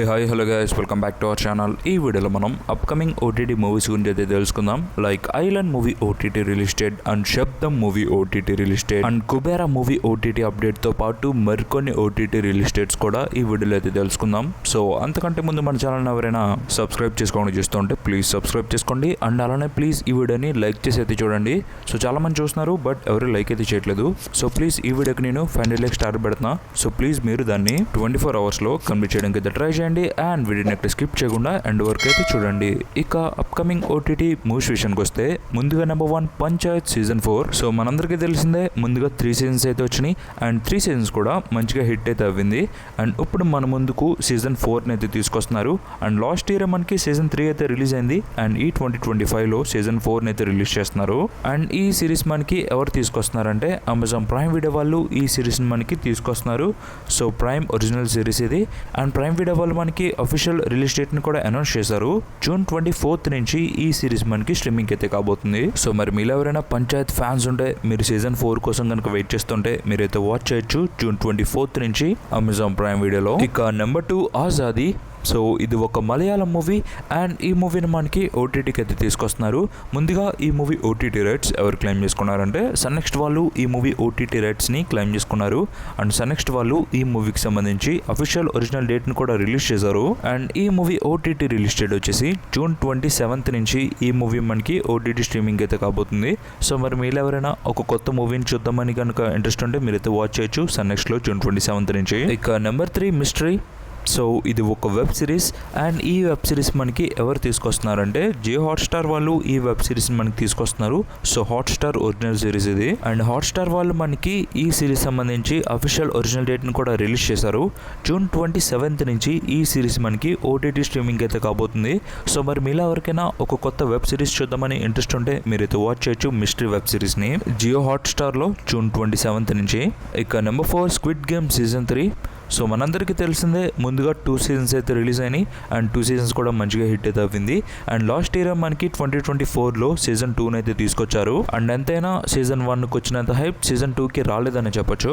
Hi hello guys, welcome back to our channel. ఈ వీడియోలో మనం అప్కమింగ్ ఓటీటీ మూవీస్ గురించి అయితే తెలుసుకుందాం. Like island movie OTT release date and Sabdham movie OTT release date and Kubera movie OTT update తో పాటు మరికొన్ని ఓటీటీ రిలీజ్ డేట్స్ కూడా ఈ వీడియోలో అయితే తెలుసుకుందాం. సో అంతకంటే ముందు మన ఛానల్ ఎవరైనా సబ్స్క్రైబ్ చేసుకోండి చూస్తుంటే ప్లీజ్ సబ్స్క్రైబ్ చేసుకోండి. అండ్ అలానే ప్లీజ్ ఈ వీడియోని లైక్ చేసి అయితే చూడండి. సో చాలా మంది చూస్తున్నారు బట్ ఎవరు లైక్ అయితే చేయట్లేదు. సో ప్లీజ్ ఈ వీడియోకి నేను 500 స్టార్ పెడుతున్నా. సో ప్లీజ్ మీరు దాన్ని 24 hours లో కంప్లీట్ చేయడానికి అయితే ట్రై చేయండి. అండ్ వీడియోని ఎక్కడ స్కిప్ చేయకుండా ఎండ్ వరకు అయితే చూడండి. ఇక అప్కమింగ్ ఓటీటీ మూవీస్ విషయానికి వస్తే ముందుగా నెంబర్ 1 పంచాయత్ సీజన్ 4. సో మనందరికీ తెలిసిందే ముందుగా 3 seasons అయితే వచ్చినాయి అండ్ 3 seasons కూడా మంచిగా హిట్ అయితే అవ్వింది. అండ్ ఇప్పుడు మన ముందుకు సీజన్ 4 అయితే తీసుకొస్తున్నారు. అండ్ లాస్ట్ ఇయర్ మనకి సీజన్ 3 అయితే రిలీజ్ అయింది అండ్ ఈ 2025లో సీజన్ 4 అయితే రిలీజ్ చేస్తున్నారు. అండ్ ఈ సిరీస్ మనకి ఎవరు తీసుకొస్తున్నారంటే అమెజాన్ ప్రైమ్ వీడియో వాళ్ళు ఈ సిరీస్ మనకి తీసుకొస్తున్నారు. సో ప్రైమ్ ఒరిజినల్ సిరీస్ ఇది. అండ్ ప్రైమ్ వీడియో వాళ్ళు మనకి అఫీషియల్ రిలీజ్ డేట్ ని కూడా అనౌన్స్ చేశారు. జూన్ 24th నుంచి ఈ సిరీస్ మనకి స్ట్రీమింగ్ అయితే కాబోతుంది. సో మరి మీరు ఎవరైనా పంచాయత్ ఫ్యాన్స్ ఉంటే మీరు సీజన్ 4 కోసం కనుక వెయిట్ చేస్తుంటే మీరైతే వాచ్ చేయొచ్చు జూన్ 24th నుంచి అమెజాన్ ప్రైమ్ వీడియోలో. ఇక నెంబర్ 2 ఆజాదీ. సో ఇది ఒక మలయాళం మూవీ అండ్ ఈ మూవీని మనకి ఓటీటీకి అయితే తీసుకొస్తున్నారు. ముందుగా ఈ మూవీ ఓటీటీ రైట్స్ ఎవరు క్లెయిమ్ చేసుకున్నారంటే సన్నెక్స్ట్ వాళ్ళు ఈ మూవీ ఓటీటీ రైట్స్ని క్లెయిమ్ చేసుకున్నారు. అండ్ సన్నెక్స్ట్ వాళ్ళు ఈ మూవీకి సంబంధించి అఫీషియల్ ఒరిజినల్ డేట్ని కూడా రిలీజ్ చేశారు. అండ్ ఈ మూవీ ఓటీటీ రిలీజ్ డేట్ వచ్చేసి జూన్ 27th నుంచి ఈ మూవీ మనకి ఓటీటీ స్ట్రీమింగ్ అయితే కాబోతుంది. సో మరి మీరు ఎవరైనా ఒక కొత్త మూవీని చూద్దామని కనుక ఇంట్రెస్ట్ ఉంటే మీరైతే వాచ్ చేయొచ్చు సన్నెక్స్ట్లో జూన్ 27th నుంచి. ఇక నెంబర్ 3 మిస్టరీ. సో ఇది ఒక వెబ్ సిరీస్ అండ్ ఈ వెబ్ సిరీస్ మనకి ఎవరు తీసుకొస్తున్నారంటే జియో హాట్స్టార్ వాళ్ళు ఈ వెబ్ సిరీస్ మనకి తీసుకొస్తున్నారు. సో హాట్స్టార్ ఒరిజినల్ సిరీస్ ఇది. అండ్ హాట్స్టార్ వాళ్ళు మనకి ఈ సిరీస్ సంబంధించి అఫీషియల్ ఒరిజినల్ డేట్ ని కూడా రిలీజ్ చేశారు. జూన్ 27th నుంచి ఈ సిరీస్ మనకి ఓటీటీ స్ట్రీమింగ్ అయితే కాబోతుంది. సో మరి మీలో ఎవరికైనా ఒక కొత్త వెబ్ సిరీస్ చూద్దామని ఇంట్రెస్ట్ ఉంటే మీరైతే వాచ్ చేయొచ్చు మిస్టరీ వెబ్ సిరీస్ ని జియో హాట్స్టార్ లో జూన్ 27th నుంచి. ఇక number 4 squid game season 3. So మనందరికీ తెలిసిందే ముందుగా 2 seasons అయితే రిలీజ్ అయినాయి అండ్ 2 seasons కూడా మంచిగా హిట్ అయితే అవ్వింది. అండ్ లాస్ట్ ఇయర్ మనకి 2024లో సీజన్ 2 అయితే తీసుకొచ్చారు. అండ్ ఎంతైనా సీజన్ 1కి వచ్చినంత హైప్ సీజన్ 2కి రాలేదని చెప్పొచ్చు.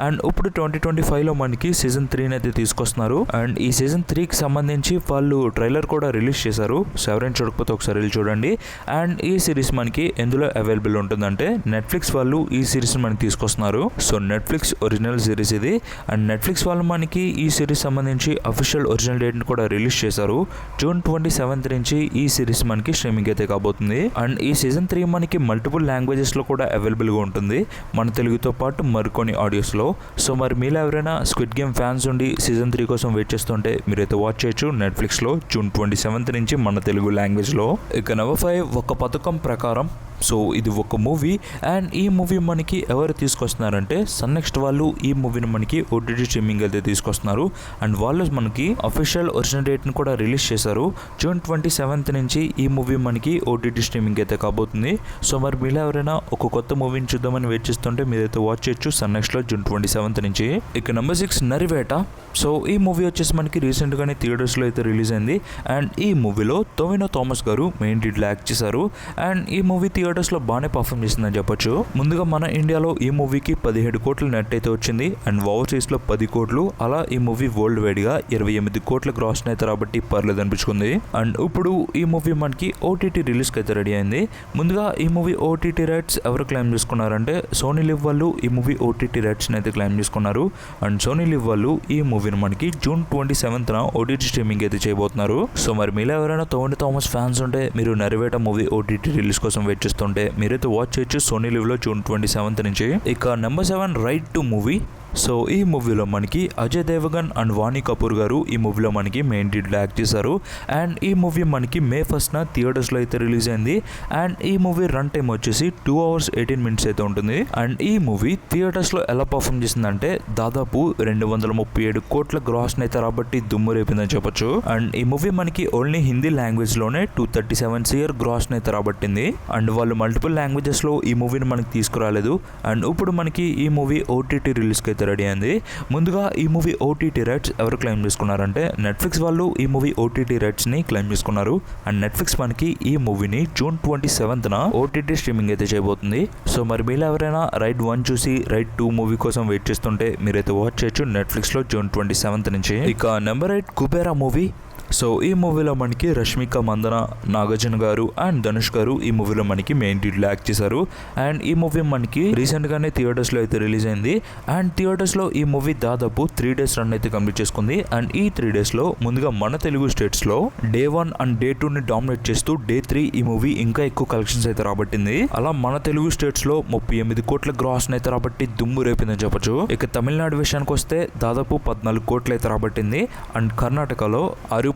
అండ్ ఇప్పుడు 2025లో మనకి సీజన్ 3 అయితే తీసుకొస్తున్నారు. అండ్ ఈ సీజన్ 3కి సంబంధించి వాళ్ళు ట్రైలర్ కూడా రిలీజ్ చేశారు. సో ఎవరైనా చూడకపోతే ఒకసారి వెళ్ళి చూడండి. అండ్ ఈ సిరీస్ మనకి ఎందులో అవైలబుల్ ఉంటుందంటే నెట్ఫ్లిక్స్ వాళ్ళు ఈ సిరీస్ మనకి తీసుకొస్తున్నారు. సో నెట్ఫ్లిక్స్ ఒరిజినల్ సిరీస్ ఇది. అండ్ నెట్ఫ్లిక్స్ వాళ్ళు మనకి ఈ సిరీస్ సంబంధించి అఫీషియల్ ఒరిజినల్ డేట్ ని కూడా రిలీజ్ చేశారు. జూన్ 27th నుంచి ఈ సిరీస్ మనకి స్ట్రీమింగ్ అయితే కాబోతుంది. అండ్ ఈ సీజన్ 3 మనకి మల్టిపుల్ లాంగ్వేజెస్ లో కూడా అవైలబుల్ గా ఉంటుంది మన తెలుగుతో పాటు మరికొన్ని ఆడియోస్ లో. సో మరి మీరు ఎవరైనా స్క్విడ్ గేమ్ ఫ్యాన్స్ ఉండి సీజన్ 3 కోసం వెయిట్ చేస్తుంటే మీరైతే వాచ్ చేయొచ్చు నెట్ఫ్లిక్స్ లో జూన్ 27th నుంచి మన తెలుగు లాంగ్వేజ్ లో. ఇక నెంబర్ 5 ఒక పథకం ప్రకారం. సో ఇది ఒక మూవీ అండ్ ఈ మూవీ మనకి ఎవరు తీసుకొస్తున్నారంటే సన్నెక్స్ట్ వాళ్ళు ఈ మూవీని మనకి ఓటీటీ స్ట్రీమింగ్ అయితే తీసుకొస్తున్నారు. అండ్ వాళ్ళు మనకి అఫీషియల్ ఒరిజినల్ డేట్ ని కూడా రిలీజ్ చేశారు. జూన్ 27th నుంచి ఈ మూవీ మనకి ఓటీటీ స్ట్రీమింగ్ అయితే కాబోతుంది. సో మరి మీరు ఎవరైనా ఒక కొత్త మూవీని చూద్దామని వెయిట్ చేస్తుంటే మీరైతే వాచ్ చేయొచ్చు సన్నెక్స్ట్ లో జూన్ 27th నుంచి. ఇక నెంబర్ 6 నరివేట. సో ఈ మూవీ వచ్చేసి మనకి రీసెంట్ గానే థియేటర్స్ లో అయితే రిలీజ్ అయింది. అండ్ ఈ మూవీలో టొవినో థామస్ గారు మెయిన్ లీడ్ యాక్ట్ చేశారు. అండ్ ఈ మూవీ థియేటర్స్ లో బాగానే పర్ఫార్మ్ చేసిందని చెప్పొచ్చు. ముందుగా మన ఇండియాలో ఈ మూవీకి 17 కోట్ల నెట్ అయితే వచ్చింది అండ్ ఓవర్సీస్ లో 10 కోట్లు. అలా ఈ మూవీ వరల్డ్ వైడ్ గా 28 కోట్ల గ్రాస్ అయితే రాబట్టి పర్లేదు అనిపించుకుంది. అండ్ ఇప్పుడు ఈ మూవీ మనకి ఓటీటీ రిలీజ్ కి అయితే రెడీ అయింది. ముందుగా ఈ మూవీ ఓటీటీ రైట్స్ ఎవరు క్లెయిమ్ చేసుకున్నారంటే సోనీ లివ్ వాళ్ళు ఈ మూవీ ఓటీటీ రైట్స్ అయితే క్లెయిమ్ చేసుకున్నారు. అండ్ సోనీ లివ్ వాళ్ళు ఈ మూవీని మనకి జూన్ 27th ఓటీటీ స్ట్రీమింగ్ అయితే చేయబోతున్నారు. సో మరి మీలో ఎవరైనా టోనీ థామస్ ఫ్యాన్స్ ఉంటే మీరు నరివేట మూవీ ఓటీటీ రిలీజ్ కోసం వెయిట్ చేస్తుంటే మీరైతే వాచ్ చేయొచ్చు సోనీ లివ్ లో జూన్ 27th నుంచి. ఇక number 7 right to movie. So ఈ మూవీలో మనకి అజయ్ దేవగన్ అండ్ వాణి కపూర్ గారు ఈ మూవీలో మనకి మెయిన్ లీడ్లో యాక్ట్ చేశారు. అండ్ ఈ మూవీ మనకి May 1st థియేటర్స్లో అయితే రిలీజ్ అయింది. అండ్ ఈ మూవీ రన్ టైం వచ్చేసి 2 hours 18 minutes అయితే ఉంటుంది. అండ్ ఈ మూవీ థియేటర్స్లో ఎలా పర్ఫామ్ చేసిందంటే దాదాపు 237 కోట్ల గ్రాస్ అయితే రాబట్టి దుమ్ము రేపిందని చెప్పొచ్చు. అండ్ ఈ మూవీ మనకి ఓన్లీ హిందీ లాంగ్వేజ్ లోనే 237 crore గ్రాస్ అయితే రాబట్టింది. అండ్ వాళ్ళు మల్టిపుల్ లాంగ్వేజెస్ లో ఈ మూవీని మనకి తీసుకురాలేదు. అండ్ ఇప్పుడు మనకి ఈ మూవీ ఓటీటీ రిలీజ్ కి అయితే రెడీ అయింది. ముందుగా ఈ మూవీ ఓటీటీ రైట్స్ ఎవరు క్లెయిమ్ చేసుకున్నారంటే నెట్ఫ్లిక్స్ వాళ్ళు ఈ మూవీ ఓటీటీ రైట్స్ని క్లెయిమ్ చేసుకున్నారు. అండ్ నెట్ఫ్లిక్స్ మనకి ఈ మూవీని జూన్ 27న ఓటీటీ స్ట్రీమింగ్ అయితే చేయబోతుంది. సో మరి మీరు ఎవరైనా రైడ్ 1 చూసి రైడ్ 2 మూవీ కోసం వెయిట్ చేస్తుంటే మీరైతే వాచ్ చేయొచ్చు నెట్ఫ్లిక్స్లో జూన్ 27th నుంచి. ఇక నెంబర్ 8 కుబేరా మూవీ. సో ఈ మూవీలో మనకి రష్మిక మందన, నాగార్జున గారు అండ్ ధనుష్ గారు ఈ మూవీలో మనకి మెయిన్ లీడ్లో యాక్ట్ చేశారు. అండ్ ఈ మూవీ మనకి రీసెంట్గానే థియేటర్స్లో అయితే రిలీజ్ అయింది. అండ్ థియేటర్స్లో ఈ మూవీ దాదాపు 3 days రన్ అయితే కంప్లీట్ చేసుకుంది. అండ్ ఈ 3 daysలో ముందుగా మన తెలుగు స్టేట్స్లో డే 1 అండ్ డే 2ని డామినేట్ చేస్తూ డే 3 ఈ మూవీ ఇంకా ఎక్కువ కలెక్షన్స్ అయితే రాబట్టింది. అలా మన తెలుగు స్టేట్స్లో 38 కోట్ల గ్రాస్ అయితే రాబట్టి దుమ్ము రేపిందని చెప్పొచ్చు. ఇక తమిళనాడు విషయానికి వస్తే దాదాపు 14 కోట్లు అయితే రాబట్టింది. అండ్ కర్ణాటకలో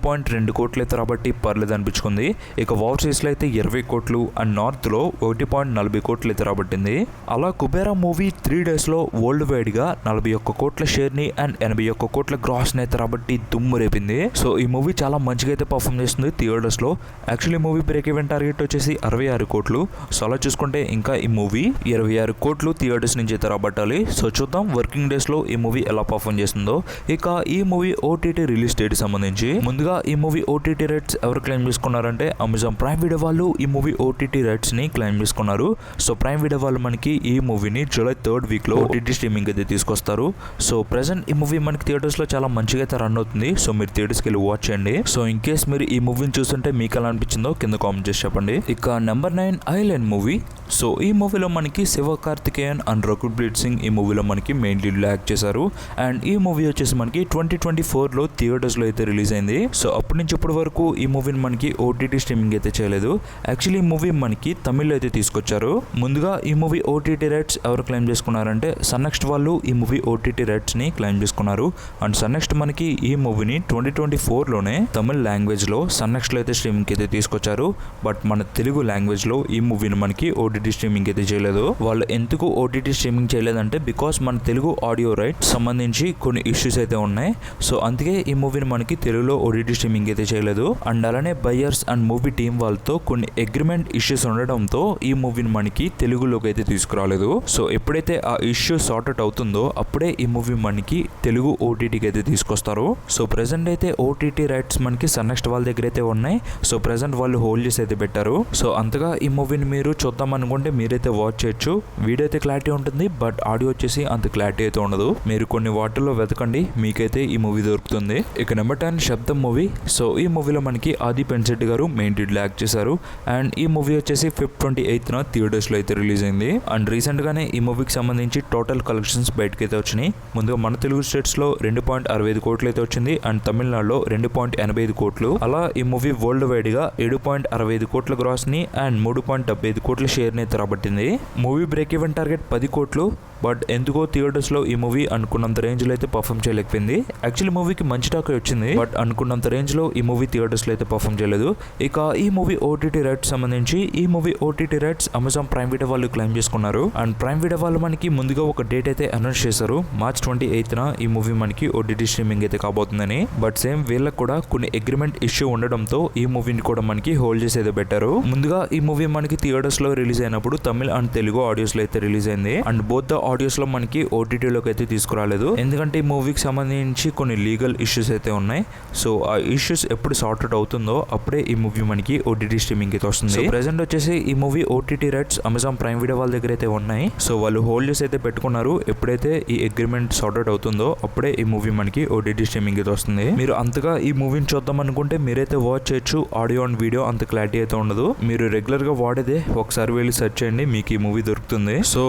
6.2 కోట్లు అయితే రాబట్టి పర్లేదు అనిపించుకుంది. ఇక ఓవర్సీస్లో అయితే 20 కోట్లు అండ్ నార్త్లో 1.40 కోట్లు అయితే రాబట్టింది. అలా కుబేరా మూవీ 3 daysలో వరల్డ్ వైడ్గా 41 కోట్ల షేర్ని అండ్ 81 కోట్ల గ్రాస్ని అయితే రాబట్టి దుమ్ము రేపింది. సో ఈ మూవీ చాలా మంచిగా అయితే పర్ఫామ్ చేస్తుంది థియేటర్స్లో. Actually movie break even target వచ్చేసి 66 కోట్లు. సో అలా చూసుకుంటే ఇంకా ఈ మూవీ 26 కోట్లు థియేటర్స్ నుంచి అయితే రాబట్టాలి. సో చూద్దాం వర్కింగ్ డేస్లో ఈ మూవీ ఎలా పర్ఫామ్ చేస్తుందో. ఇక ఈ మూవీ ఓటీటీ రిలీజ్ డేట్ సంబంధించి ముందుగా ఈ మూవీ ఓటీటీ రైట్స్ ఎవరు క్లెయిమ్ చేసుకున్నారంటే అమెజాన్ ప్రైమ్ వీడియో వాళ్ళు ఈ మూవీ ఓటీటీ రైట్స్ని క్లెయిమ్ చేసుకున్నారు. సో ప్రైమ్ వీడియో వాళ్ళు మనకి ఈ మూవీని జూలై 3rd వీక్లో ఓటీటీ స్ట్రీమింగ్ అయితే తీసుకొస్తారు. సో ప్రెసెంట్ ఈ మూవీ మనకి థియేటర్స్లో చాలా మంచిగా అయితే రన్ అవుతుంది. సో మీరు థియేటర్స్కి వెళ్ళి వాచ్ చేయండి. సో ఇన్ కేస్ మీరు ఈ మూవీని చూస్తుంటే మీకు ఎలా అనిపించిందో కింద కామెంట్ చేసి చెప్పండి. ఇక నెంబర్ 9 ఐలాండ్ మూవీ. సో ఈ మూవీలో మనకి శివకార్తికేయన్ అండ్ రకుల్ప్రీత్ సింగ్ ఈ మూవీలో మనకి మెయిన్ లీడ్లో యాక్ట్ చేశారు. అండ్ ఈ మూవీ వచ్చేసి మనకి 2024లో థియేటర్స్లో అయితే రిలీజ్ అయింది. సో అప్పటి నుంచి ఇప్పటి వరకు ఈ మూవీని మనకి ఓటీటీ స్ట్రీమింగ్ అయితే చేయలేదు. యాక్చువల్లీ ఈ మూవీ మనకి తమిళ్లో అయితే తీసుకొచ్చారు. ముందుగా ఈ మూవీ ఓటీటీ రైట్స్ ఎవరు క్లెయిమ్ చేసుకున్నారంటే సన్నెక్స్ట్ వాళ్ళు ఈ మూవీ ఓటీటీ రైట్స్ని క్లెయిమ్ చేసుకున్నారు. అండ్ సన్నెక్స్ట్ మనకి ఈ మూవీని 2024లోనే తమిళ్ లాంగ్వేజ్లో సన్నెక్స్ట్లో అయితే స్ట్రీమింగ్ అయితే తీసుకొచ్చారు. బట్ మన తెలుగు లాంగ్వేజ్లో ఈ మూవీని మనకి ఓటీటీ స్ట్రీమింగ్ అయితే చేయలేదు. వాళ్ళు ఎందుకు ఓటీటీ స్ట్రీమింగ్ చేయలేదంటే బికాస్ మన తెలుగు ఆడియో రైట్స్ సంబంధించి కొన్ని ఇష్యూస్ అయితే ఉన్నాయి. సో అందుకే ఈ మూవీని మనకి తెలుగులో ఓటీటీ స్ట్రీమింగ్ అయితే చేయలేదు. అండ్ అలానే బయ్యర్స్ అండ్ మూవీ టీమ్ వాళ్ళతో కొన్ని అగ్రిమెంట్ ఇష్యూస్ ఉండడంతో ఈ మూవీని మనకి తెలుగులోకి అయితే తీసుకురాలేదు. సో ఎప్పుడైతే ఆ ఇష్యూ సార్ట్అవుట్ అవుతుందో అప్పుడే ఈ మూవీ మనకి తెలుగు ఓటీటీకి అయితే తీసుకొస్తారు. సో ప్రెసెంట్ అయితే ఓటీటీ రైట్స్ మనకి సన్నెక్స్ట్ వాళ్ళ దగ్గర అయితే ఉన్నాయి. సో ప్రెసెంట్ వాళ్ళు హోల్డ్ చేసి అయితే పెట్టారు. సో అంతగా ఈ మూవీని మీరు చూద్దాం అనుకుంటే మీరైతే వాచ్ చేయొచ్చు. వీడియో అయితే క్లారిటీ ఉంటుంది బట్ ఆడియో వచ్చేసి అంత క్లారిటీ అయితే ఉండదు. మీరు కొన్ని వాటిల్లో వెతకండి, మీకైతే ఈ మూవీ దొరుకుతుంది. ఇక నెంబర్ 10 శబ్దం మూవీ. సో ఈ మూవీలో మనకి ఆది పెన్శెట్టి గారు మెయిన్ లీడ్లో యాక్ట్ చేశారు. అండ్ ఈ మూవీ వచ్చేసి Feb 28న థియేటర్స్లో అయితే రిలీజ్ అయింది. అండ్ రీసెంట్గానే ఈ మూవీకి సంబంధించి టోటల్ కలెక్షన్స్ బయటకి అయితే వచ్చినాయి. ముందుగా మన తెలుగు స్టేట్స్లో 2.65 కోట్లు అయితే వచ్చింది. అండ్ తమిళనాడులో 2.85 కోట్లు. అలా ఈ మూవీ వరల్డ్ వైడ్గా 7.65 కోట్ల గ్రాస్ని అండ్ 3.75 కోట్ల షేర్ని అయితే రాబట్టింది. మూవీ బ్రేక్ ఈవెన్ టార్గెట్ 10 కోట్లు. బట్ ఎందుకో థియేటర్స్లో ఈ మూవీ అనుకున్నంత రేంజ్లో అయితే పర్ఫామ్ చేయలేకపోయింది. యాక్చువల్లీ మూవీకి మంచి టాక్ వచ్చింది బట్ అనుకున్నంత రేంజ్లో ఈ మూవీ థియేటర్స్లో అయితే పర్ఫామ్ చేయలేదు. ఇక ఈ మూవీ ఓటీటీ రైట్స్ సంబంధించి ఈ movie OTT rights Amazon prime video వాళ్ళు క్లెయిమ్ చేసుకున్నారు. అండ్ ప్రైమ్ వీడియో వాళ్ళు మనకి ముందుగా ఒక డేట్ అయితే అనౌన్స్ చేశారు. మార్చ్ 28న ఈ మూవీ మనకి ఓటీటీ స్ట్రీమింగ్ అయితే కాబోతుందని. బట్ సేమ్ వీళ్ళకి కూడా కొన్ని అగ్రిమెంట్ ఇష్యూ ఉండడంతో ఈ మూవీని కూడా మనకి హోల్డ్ చేసి అయితే పెట్టారు. ముందుగా ఈ మూవీ మనకి థియేటర్స్లో రిలీజ్ అయినప్పుడు తమిళ్ అండ్ తెలుగు ఆడియోస్లో అయితే రిలీజ్ అయింది. అండ్ బోత్ ద ఆడియోస్లో మనకి ఓటీటీలోకి అయితే తీసుకురాలేదు. ఎందుకంటే ఈ మూవీకి సంబంధించి కొన్ని లీగల్ ఇష్యూస్ అయితే ఉన్నాయి. సో ఆ ఇష్యూస్ ఎప్పుడు సార్ట్అవుట్ అవుతుందో అప్పుడే ఈ మూవీ మనకి ఓటీటీ స్ట్రీమింగ్ అయితే వస్తుంది. ప్రెసెంట్ వచ్చేసి ఈ movie OTT rights Amazon prime video వాళ్ళ దగ్గర అయితే ఉన్నాయి. సో వాళ్ళు హోల్డ్ చేసి అయితే పెట్టుకున్నారు. ఎప్పుడైతే ఈ అగ్రిమెంట్ సార్ట్అవుట్ అవుతుందో అప్పుడే ఈ మూవీ మనకి ఓటీటీ స్ట్రీమింగ్ అయితే వస్తుంది. మీరు అంతగా ఈ మూవీని చూద్దాం అనుకుంటే మీరైతే వాచ్ చేయొచ్చు. ఆడియో అండ్ వీడియో అంత క్లారిటీ అయితే ఉండదు. మీరు రెగ్యులర్ గా వాడేదే ఒకసారి వెళ్ళి సెర్చ్ చేయండి, మీకు ఈ మూవీ దొరుకుతుంది. సో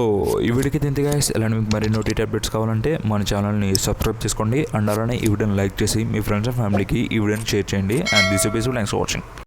ఈ వీడియోకి తింటే గైస్ ఇలాంటి మీకు మరి నోటిటీ అప్డేట్స్ కావాలంటే మన ఛానల్ని సబ్స్క్రైబ్ చేసుకోండి. అండ్ అలానే ఈ వీడియోని లైక్ చేసి మీ ఫ్రెండ్స్ అండ్ ఫ్యామిలీకి ఈ వీడియోని షేర్ చేయండి. And this is thanks for watching.